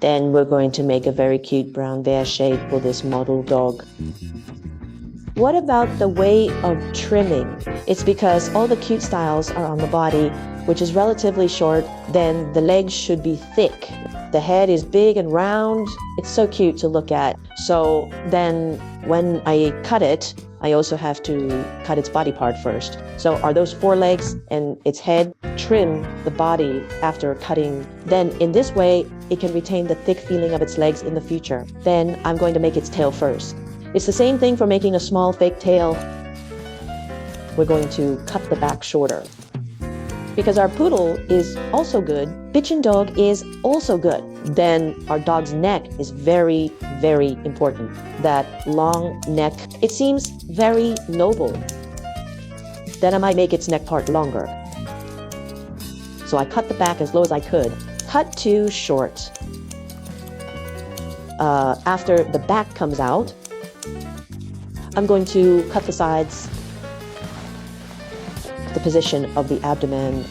Then we're going to make a very cute brown bear shape for this model dog. What about the way of trimming? It's because all the cute styles are on the body, which is relatively short. Then the legs should be thick. The head is big and round. It's so cute to look at. So then when I cut it, I also have to cut its body part first. So are those forelegs and its head, trim the body after cutting. Then in this way, it can retain the thick feeling of its legs in the future. Then I'm going to make its tail first. It's the same thing for making a small fake tail. We're going to cut the back shorter. Because our poodle is also good, Bichon dog is also good. Then our dog's neck is very, very important. That long neck, it seems very noble. Then I might make its neck part longer. So I cut the back as low as I could. Cut too short. After the back comes out, I'm going to cut the sides, the position of the abdomen,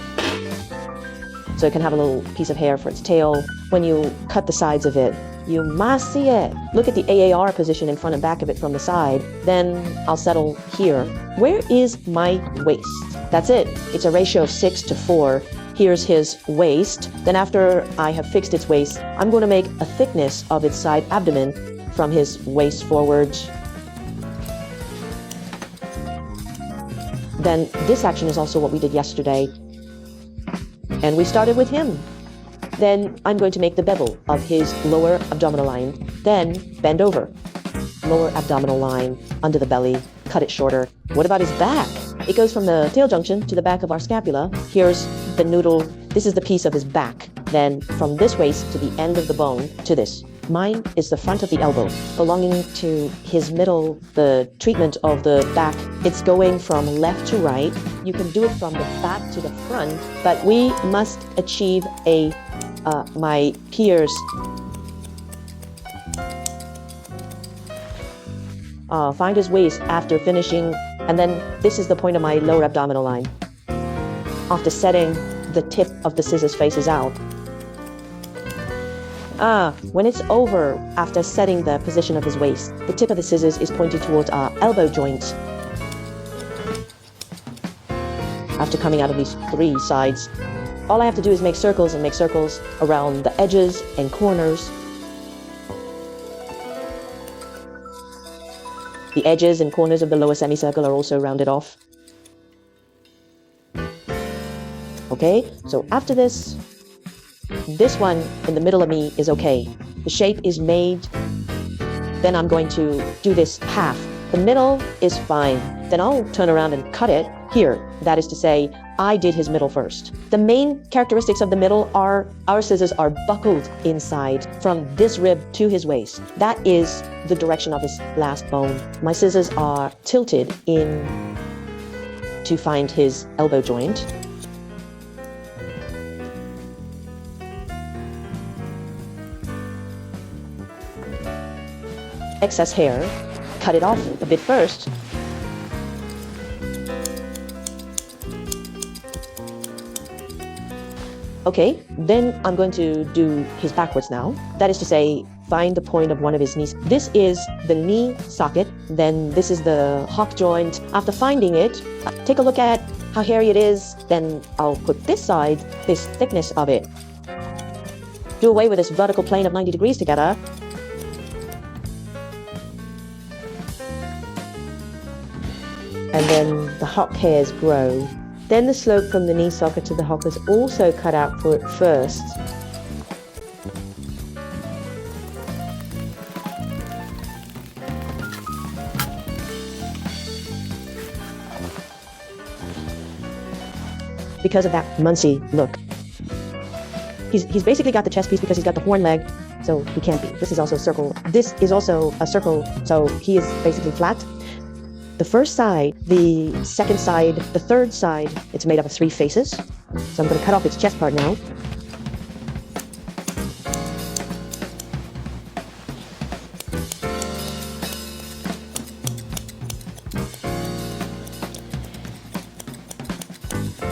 so it can have a little piece of hair for its tail. When you cut the sides of it, you must see it. Look at the AAR position in front and back of it from the side. Then I'll settle here. Where is my waist? That's it. It's a ratio of 6 to 4. Here's his waist. Then after I have fixed its waist, I'm going to make a thickness of its side abdomen from his waist forward. Then this action is also what we did yesterday. And we started with him. Then I'm going to make the bevel of his lower abdominal line. Then bend over. Lower abdominal line under the belly. Cut it shorter. What about his back? It goes from the tail junction to the back of our scapula. Here's the noodle. This is the piece of his back. Then from this waist to the end of the bone to this. Mine is the front of the elbow, belonging to his middle, the treatment of the back. It's going from left to right. You can do it from the back to the front, but we must achieve my peers. Find his waist after finishing, and then this is the point of my lower abdominal line. After setting, the tip of the scissors faces out. When it's over, after setting the position of his waist, the tip of the scissors is pointed towards our elbow joint. After coming out of these 3 sides, all I have to do is make circles and make circles around the edges and corners. The edges and corners of the lower semicircle are also rounded off. Okay, so after this one in the middle of me is okay. The shape is made. Then I'm going to do this half. The middle is fine. Then I'll turn around and cut it here. That is to say, I did his middle first. The main characteristics of the middle are our scissors are buckled inside from this rib to his waist. That is the direction of his last bone. My scissors are tilted in to find his elbow joint. Excess hair, cut it off a bit first. Okay, then I'm going to do his backwards now. That is to say, find the point of one of his knees. This is the knee socket, then this is the hock joint. After finding it, take a look at how hairy it is, then I'll put this side, this thickness of it. Do away with this vertical plane of 90 degrees together. And then the hock hairs grow. Then the slope from the knee socket to the hock is also cut out for it first. Because of that Muncie look. He's basically got the chest piece because he's got the horn leg, so he can't be. This is also a circle. This is also a circle, so he is basically flat. The first side, the second side, the third side, it's made up of 3 faces. So I'm going to cut off its chest part now.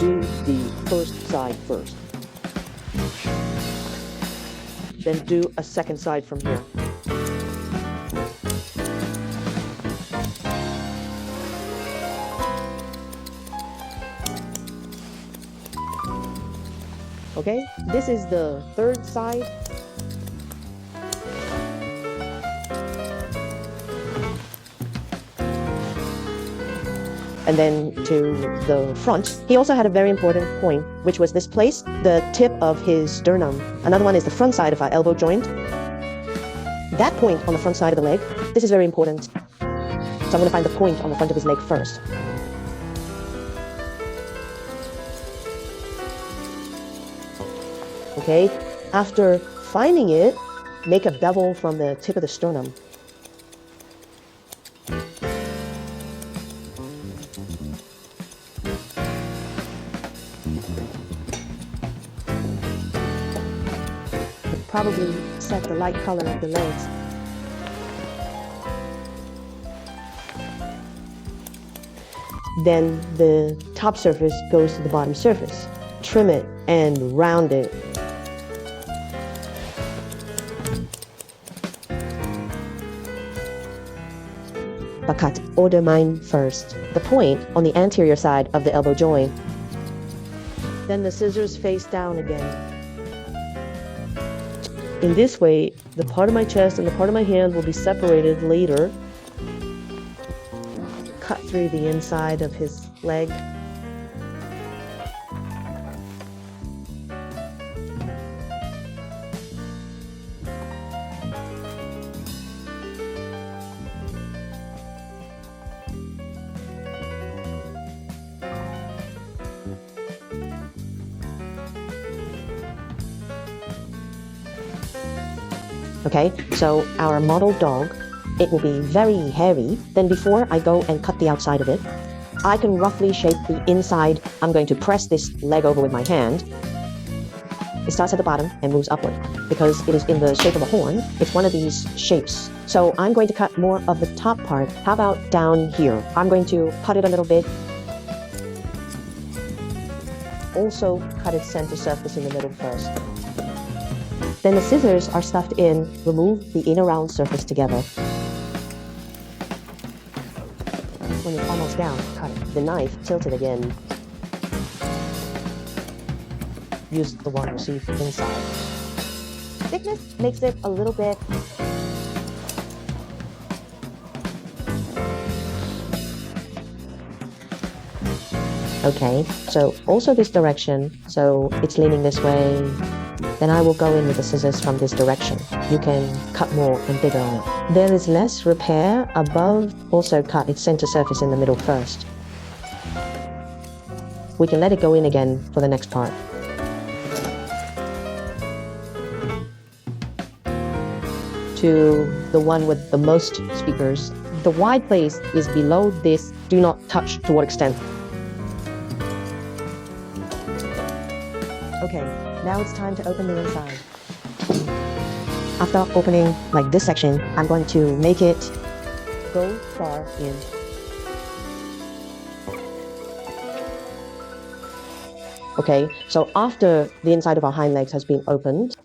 Do the first side first. then do a second side from here. Okay, this is the third side. And then to the front, he also had a very important point, which was this place, the tip of his sternum. Another one is the front side of our elbow joint. That point on the front side of the leg, this is very important. So I'm going to find the point on the front of his leg first. Okay, after finding it, make a bevel from the tip of the sternum. Probably set the light color of the legs. Then the top surface goes to the bottom surface. Trim it and round it. But cut order mine first. The point on the anterior side of the elbow joint. Then the scissors face down again. In this way, the part of my chest and the part of my hand will be separated later. Cut through the inside of his leg. Okay, so our model dog, it will be very hairy. Then before I go and cut the outside of it, I can roughly shape the inside. I'm going to press this leg over with my hand. It starts at the bottom and moves upward. Because it is in the shape of a horn, it's one of these shapes. So I'm going to cut more of the top part. How about down here? I'm going to cut it a little bit. Also cut its center surface in the middle first. Then the scissors are stuffed in, remove the inner round surface together. When it's almost down, cut it. The knife, tilt it again. Use the one received inside. Thickness makes it a little bit okay, so also this direction, so it's leaning this way. Then I will go in with the scissors from this direction. You can cut more and bigger on it. There is less repair above. Also cut its center surface in the middle first. We can let it go in again for the next part. To the one with the most speakers. The wide place is below this. Do not touch to what extent. Okay, now it's time to open the inside. After opening like this section, I'm going to make it go far in. Okay, so after the inside of our hind legs has been opened,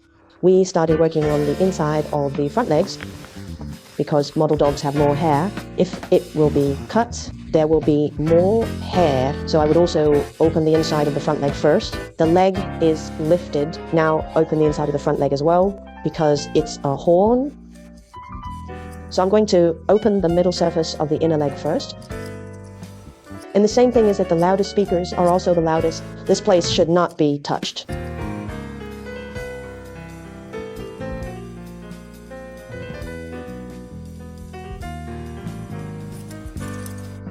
we started working on the inside of the front legs because model dogs have more hair. If it will be cut, there will be more hair. So I would also open the inside of the front leg first. The leg is lifted. Now open the inside of the front leg as well because it's a horn. So I'm going to open the middle surface of the inner leg first. And the same thing is that the loudest speakers are also the loudest. This place should not be touched.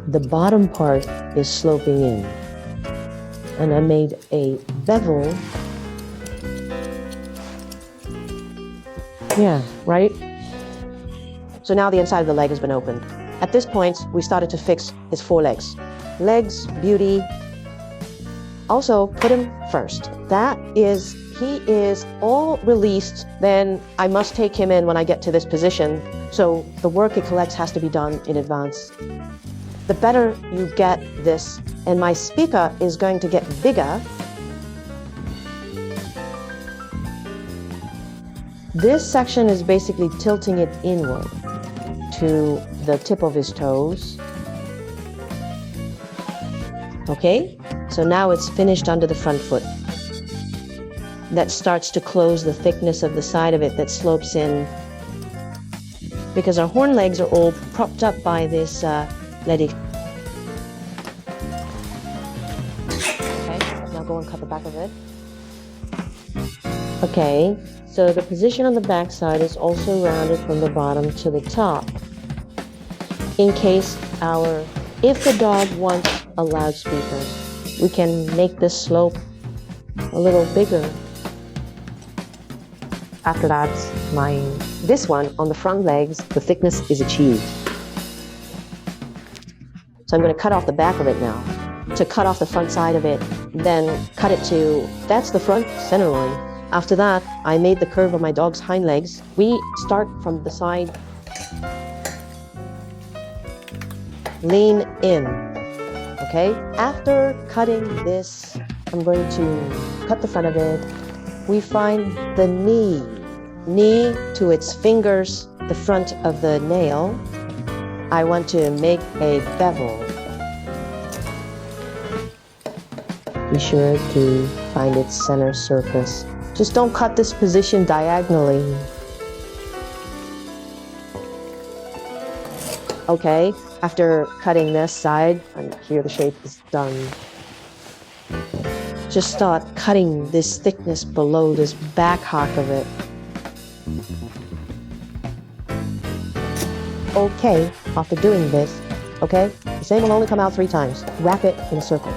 The bottom part is sloping in. And I made a bevel. Yeah, right? So now the inside of the leg has been opened. At this point, we started to fix his forelegs. Legs, beauty. Also, put him first. He is all released, then I must take him in when I get to this position. So the work it collects has to be done in advance. The better you get this, and my speaker is going to get bigger, This section is basically tilting it inward to the tip of his toes. Okay, so now it's finished under the front foot. That starts to close the thickness of the side of it that slopes in, because our horn legs are all propped up by this leading. Okay, now go and cut the back of it. Okay, so the position on the back side is also rounded from the bottom to the top. In case if the dog wants a loudspeaker, we can make this slope a little bigger. After that, this one on the front legs, the thickness is achieved. So I'm going to cut off the back of it now. To cut off the front side of it, then cut it to, that's the front center line. After that, I made the curve of my dog's hind legs. We start from the side, lean in, okay? After cutting this, I'm going to cut the front of it. We find the knee to its fingers, the front of the nail. I want to make a bevel. Be sure to find its center surface. Just don't cut this position diagonally. Okay, after cutting this side, and here the shape is done. Just start cutting this thickness below this back hack of it. Okay, after doing this, okay, the same will only come out 3 times. Wrap it in a circle.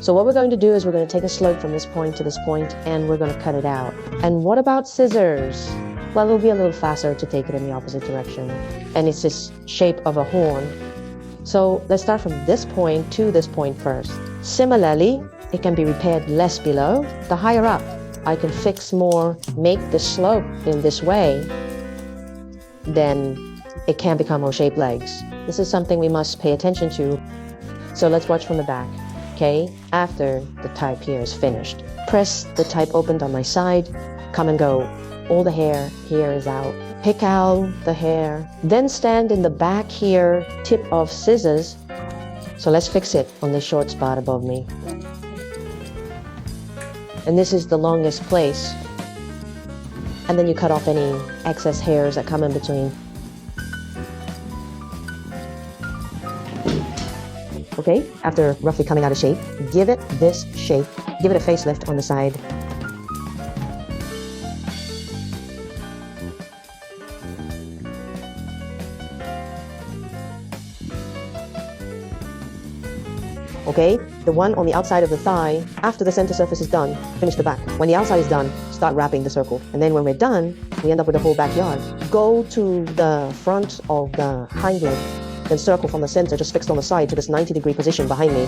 So what we're going to do is we're going to take a slope from this point to this point, and we're going to cut it out. And what about scissors? Well, it'll be a little faster to take it in the opposite direction. And it's this shape of a horn. So let's start from this point to this point first. Similarly, it can be repaired less below. The higher up, I can fix more, make the slope in this way, then it can become O-shaped legs. This is something we must pay attention to. So let's watch from the back. Okay, after the type here is finished, press the type opened on my side, come and go. All the hair here is out. Pick out the hair, then stand in the back here, tip of scissors. So let's fix it on this short spot above me. And this is the longest place. And then you cut off any excess hairs that come in between. Okay, after roughly coming out of shape, give it this shape. Give it a facelift on the side. Okay, the one on the outside of the thigh, after the center surface is done, finish the back. When the outside is done, start wrapping the circle. And then when we're done, we end up with the whole backyard. Go to the front of the hind leg, then circle from the center, just fixed on the side to this 90-degree position behind me.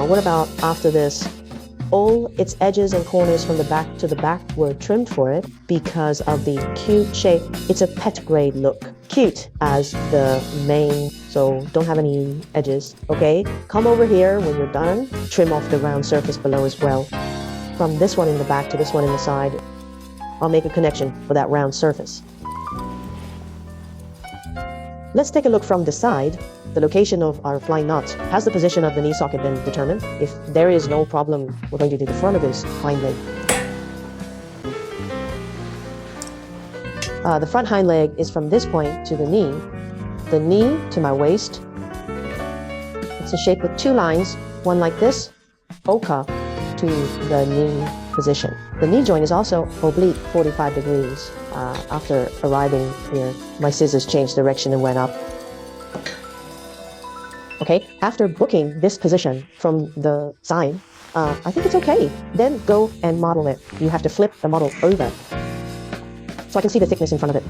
What about after this? All its edges and corners from the back to the back were trimmed for it because of the cute shape. It's a pet grade look. Cute as the main, so don't have any edges, okay? Come over here when you're done. Trim off the round surface below as well. From this one in the back to this one in the side, I'll make a connection for that round surface. Let's take a look from the side. The location of our flying knot. Has the position of the knee socket been determined? If there is no problem, we're going to do the front of his hind leg. The front hind leg is from this point to the knee to my waist. It's a shape with 2 lines, one like this, oka, to the knee position. The knee joint is also oblique 45 degrees. After arriving here, my scissors changed direction and went up. Okay, after booking this position from the side, I think it's okay. Then go and model it. You have to flip the model over so I can see the thickness in front of it.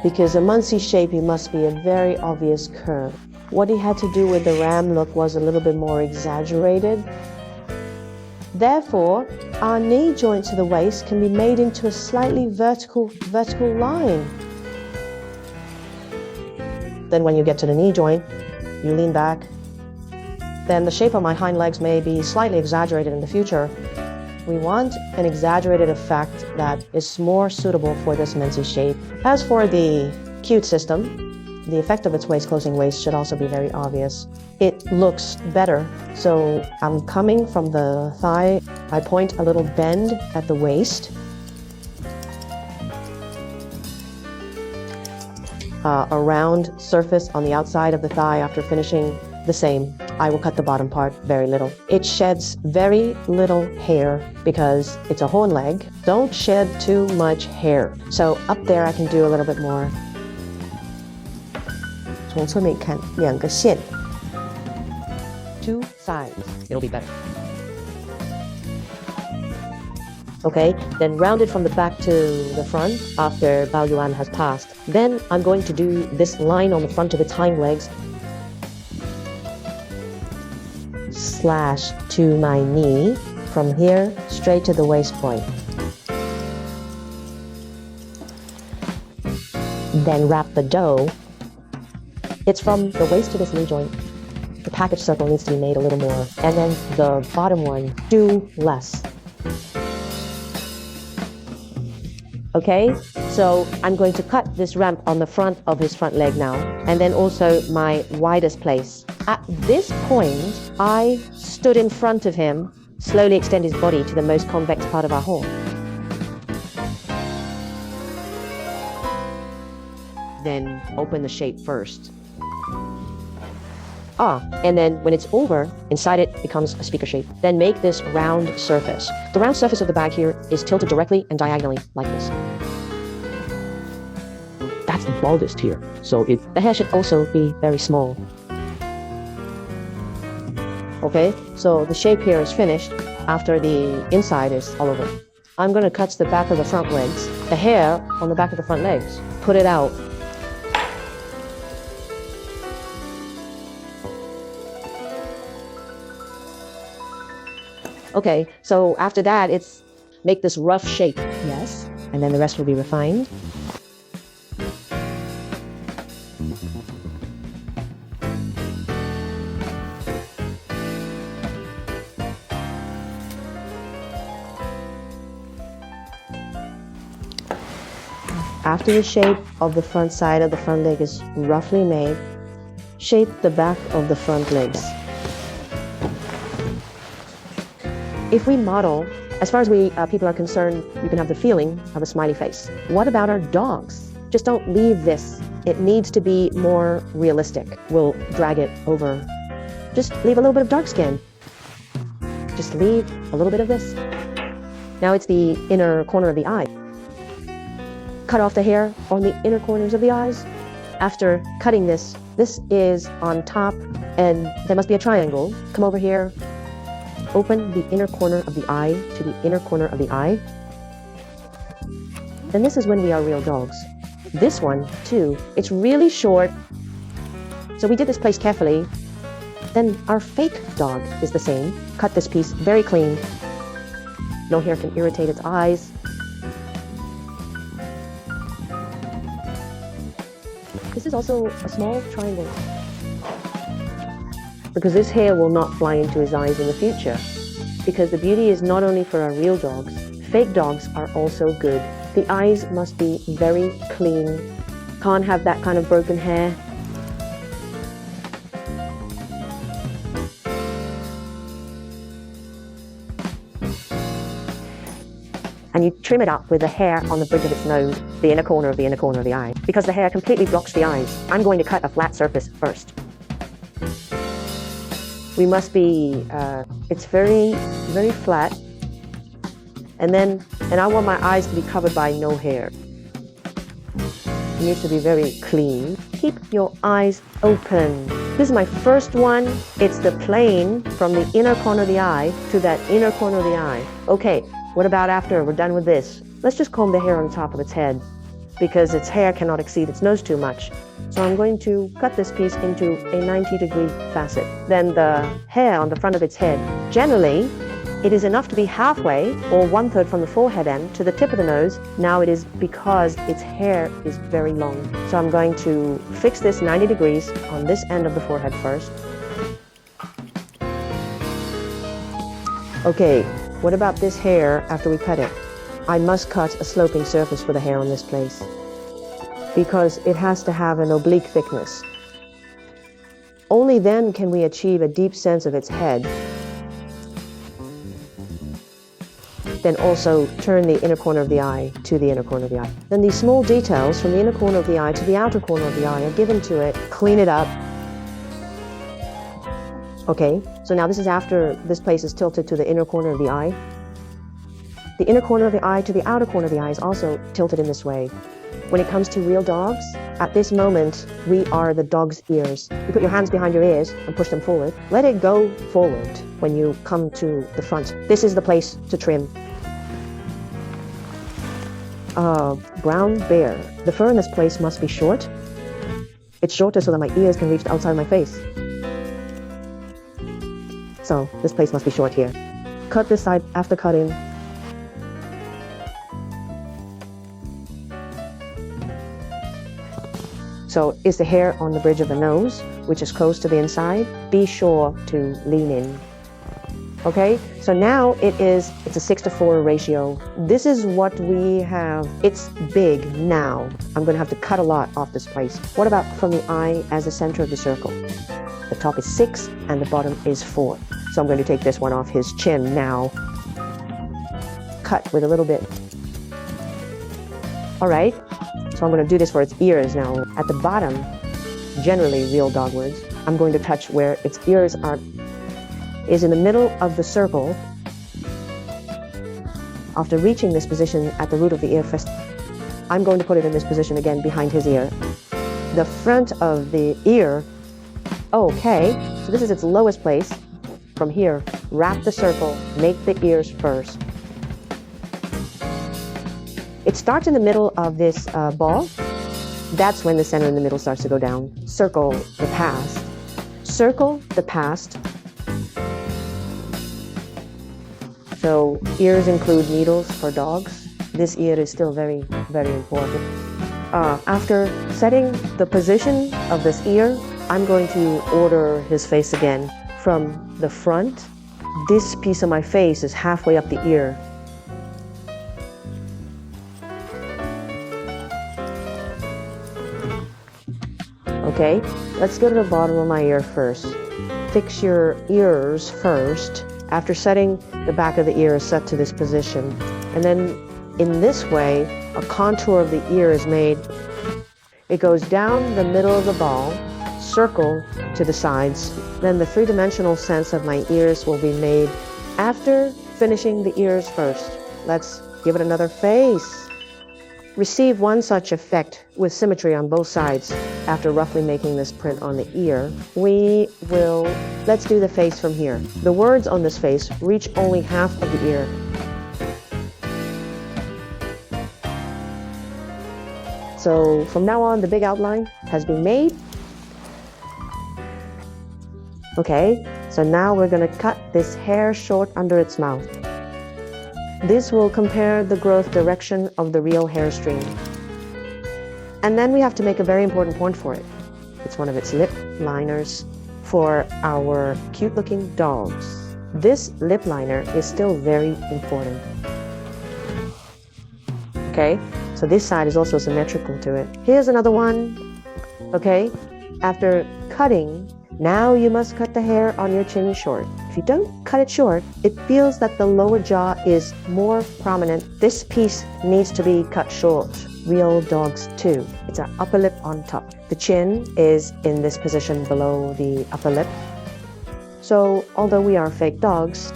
Because a Muncie shape, it must be a very obvious curve. What he had to do with the ram look was a little bit more exaggerated. Therefore, our knee joint to the waist can be made into a slightly vertical line. Then when you get to the knee joint, you lean back. Then the shape of my hind legs may be slightly exaggerated in the future. We want an exaggerated effect that is more suitable for this Menzi shape. As for the cute system, the effect of its waist-closing waist should also be very obvious. It looks better. So I'm coming from the thigh. I point a little bend at the waist. A round surface on the outside of the thigh after finishing the same. I will cut the bottom part very little. It sheds very little hair because it's a horn leg. Don't shed too much hair. So up there I can do a little bit more. 从侧面看两个线 two sides. It'll be better. Okay, then round it from the back to the front after Bao Yuan has passed. Then I'm going to do this line on the front of its hind legs. Slash to my knee from here straight to the waist point. Then wrap the dough. It's from the waist to this knee joint. The package circle needs to be made a little more. And then the bottom one, do less. Okay, so I'm going to cut this ramp on the front of his front leg now, and then also my widest place. At this point, I stood in front of him, slowly extend his body to the most convex part of our horn. Then open the shape first. And then when it's over, inside it becomes a speaker shape. Then make this round surface. The round surface of the bag here is tilted directly and diagonally like this. That's the baldest here, so the hair should also be very small. Okay, so the shape here is finished after the inside is all over. I'm going to cut the back of the front legs, the hair on the back of the front legs, put it out. Okay, so after that, it's make this rough shape, yes, and then the rest will be refined. After the shape of the front side of the front leg is roughly made, shape the back of the front legs. If we model, as far as people are concerned, you can have the feeling of a smiley face. What about our dogs? Just don't leave this. It needs to be more realistic. We'll drag it over. Just leave a little bit of dark skin. Just leave a little bit of this. Now it's the inner corner of the eye. Cut off the hair on the inner corners of the eyes. After cutting this is on top, and there must be a triangle. Come over here. Open the inner corner of the eye to the inner corner of the eye. Then this is when we are real dogs. This one, too, it's really short. So we did this place carefully. Then our fake dog is the same. Cut this piece very clean. No hair can irritate its eyes. This is also a small triangle, because this hair will not fly into his eyes in the future. Because the beauty is not only for our real dogs, fake dogs are also good. The eyes must be very clean. Can't have that kind of broken hair. And you trim it up with the hair on the bridge of its nose, the inner corner of the inner corner of the eye, because the hair completely blocks the eyes. I'm going to cut a flat surface first. We must be, it's very, very flat. And I want my eyes to be covered by no hair. It needs to be very clean. Keep your eyes open. This is my first one. It's the plane from the inner corner of the eye to that inner corner of the eye. Okay, what about after we're done with this? Let's just comb the hair on top of its head, because its hair cannot exceed its nose too much. So I'm going to cut this piece into a 90-degree facet. Then the hair on the front of its head. Generally, it is enough to be halfway, or 1/3 from the forehead end to the tip of the nose. Now it is because its hair is very long. So I'm going to fix this 90 degrees on this end of the forehead first. Okay, what about this hair after we cut it? I must cut a sloping surface for the hair on this place, because it has to have an oblique thickness. Only then can we achieve a deep sense of its head. Then also turn the inner corner of the eye to the inner corner of the eye. Then these small details from the inner corner of the eye to the outer corner of the eye are given to it. Clean it up. Okay, so now this is after this place is tilted to the inner corner of the eye. The inner corner of the eye to the outer corner of the eye is also tilted in this way. When it comes to real dogs, at this moment, we are the dog's ears. You put your hands behind your ears and push them forward. Let it go forward when you come to the front. This is the place to trim. Brown bear. The fur in this place must be short. It's shorter so that my ears can reach the outside of my face. So this place must be short here. Cut this side after cutting. So is the hair on the bridge of the nose, which is close to the inside. Be sure to lean in. Okay, so now it's a 6:4 ratio. This is what we have. It's big now. I'm going to have to cut a lot off this place. What about from the eye as the center of the circle? The top is 6 and the bottom is 4. So I'm going to take this one off his chin now. Cut with a little bit. All right, so I'm going to do this for its ears now. At the bottom, generally real dogwoods, I'm going to touch where its ears is in the middle of the circle. After reaching this position at the root of the ear first, I'm going to put it in this position again behind his ear. The front of the ear, okay, so this is its lowest place. From here, wrap the circle, make the ears first. It starts in the middle of this ball. That's when the center in the middle starts to go down. Circle the past. Circle the past. So ears include needles for dogs. This ear is still very, very important. After setting the position of this ear, I'm going to order his face again. From the front, this piece of my face is halfway up the ear. Okay, let's go to the bottom of my ear first. Fix your ears first. After setting, the back of the ear is set to this position. And then in this way, a contour of the ear is made. It goes down the middle of the ball, circle to the sides. Then the three-dimensional sense of my ears will be made after finishing the ears first. Let's give it another face. Receive one such effect with symmetry on both sides. After roughly making this print on the ear, let's do the face from here. The words on this face reach only half of the ear. So from now on, the big outline has been made. Okay, so now we're going to cut this hair short under its mouth. This will compare the growth direction of the real hair stream. And then we have to make a very important point for it. It's one of its lip liners for our cute-looking dogs. This lip liner is still very important. Okay, so this side is also symmetrical to it. Here's another one. Okay, after cutting, now you must cut the hair on your chin short. If you don't cut it short, it feels that the lower jaw is more prominent. This piece needs to be cut short. Real dogs too. It's our upper lip on top. The chin is in this position below the upper lip. So although we are fake dogs,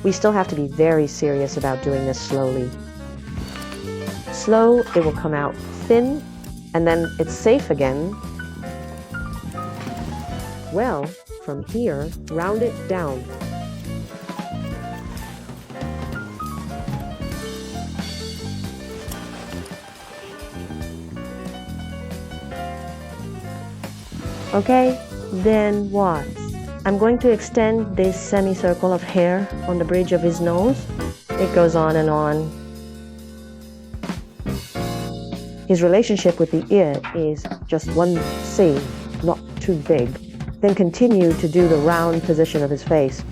we still have to be very serious about doing this slowly. Slow, it will come out thin, and then it's safe again. Well, from here, round it down. Okay, then what? I'm going to extend this semicircle of hair on the bridge of his nose. It goes on and on. His relationship with the ear is just one seam, not too big. Then continue to do the round position of his face.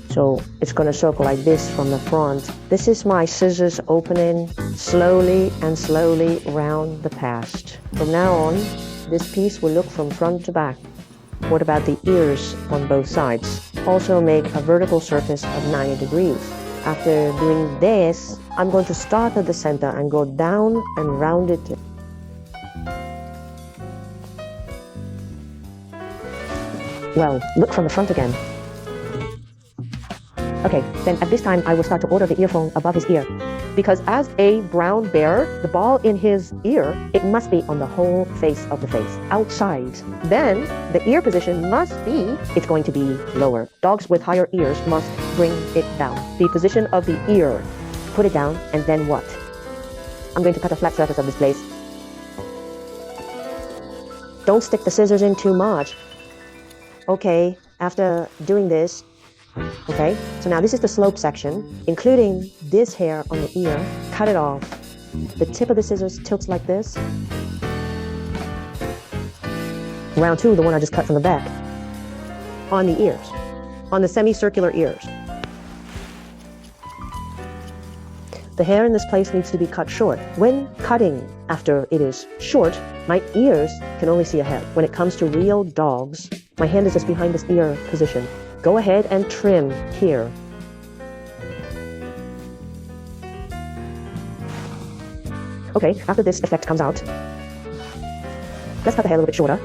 So it's going to circle like this from the front. This is my scissors opening slowly and slowly round the past. From now on, this piece will look from front to back. What about the ears on both sides? Also make a vertical surface of 90 degrees. After doing this, I'm going to start at the center and go down and round it. Well, look from the front again. Okay, then at this time I will start to order the earphone above his ear. Because as a brown bear, the ball in his ear, it must be on the whole face of the face, outside. Then the ear position must be, it's going to be lower. Dogs with higher ears must bring it down. The position of the ear, put it down, and then what? I'm going to cut a flat surface of this place. Don't stick the scissors in too much. Okay, after doing this, okay, so now this is the slope section, including this hair on the ear. Cut it off. The tip of the scissors tilts like this. Round two, the one I just cut from the back. On the ears, on the semicircular ears. The hair in this place needs to be cut short. When cutting after it is short, my ears can only see ahead. When it comes to real dogs, my hand is just behind this ear position. Go ahead and trim here. Okay, after this effect comes out, let's cut the hair a little bit shorter.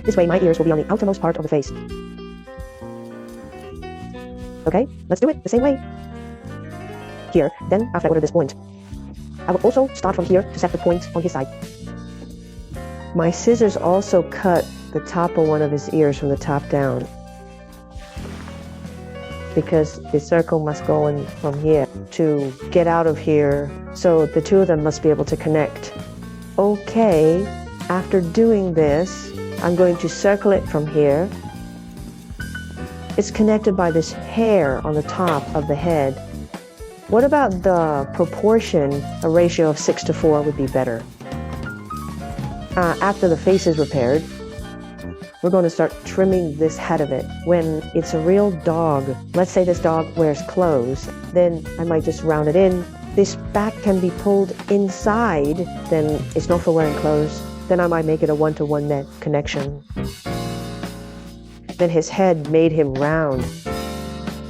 This way my ears will be on the outermost part of the face. Okay, let's do it the same way. Here, then after I order this point, I will also start from here to set the point on his side. My scissors also cut the top of one of his ears from the top down, because the circle must go in from here to get out of here, so the two of them must be able to connect. Okay, after doing this, I'm going to circle it from here. It's connected by this hair on the top of the head. What about the proportion? A ratio of 6:4 would be better. After the face is repaired, we're going to start trimming this head of it. When it's a real dog, let's say this dog wears clothes, then I might just round it in. This back can be pulled inside, then it's not for wearing clothes. Then I might make it a one-to-one net connection. Then his head made him round.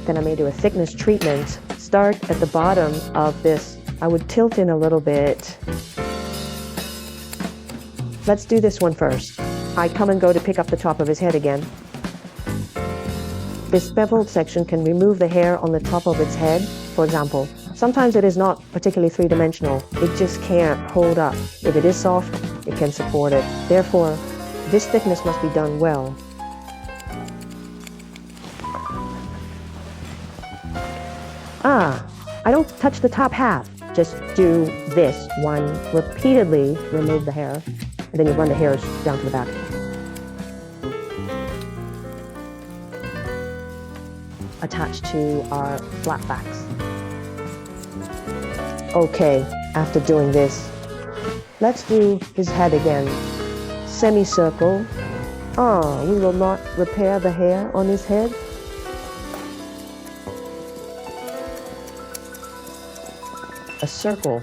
Then I may do a thickness treatment. Start at the bottom of this. I would tilt in a little bit. Let's do this one first. I come and go to pick up the top of his head again. This beveled section can remove the hair on the top of its head, for example. Sometimes it is not particularly three-dimensional. It just can't hold up. If it is soft, it can support it. Therefore, this thickness must be done well. I don't touch the top half. Just do this one repeatedly, remove the hair, and then you run the hairs down to the back. Attached to our flat backs. Okay, after doing this, let's do his head again. Semicircle. We will not repair the hair on his head. A circle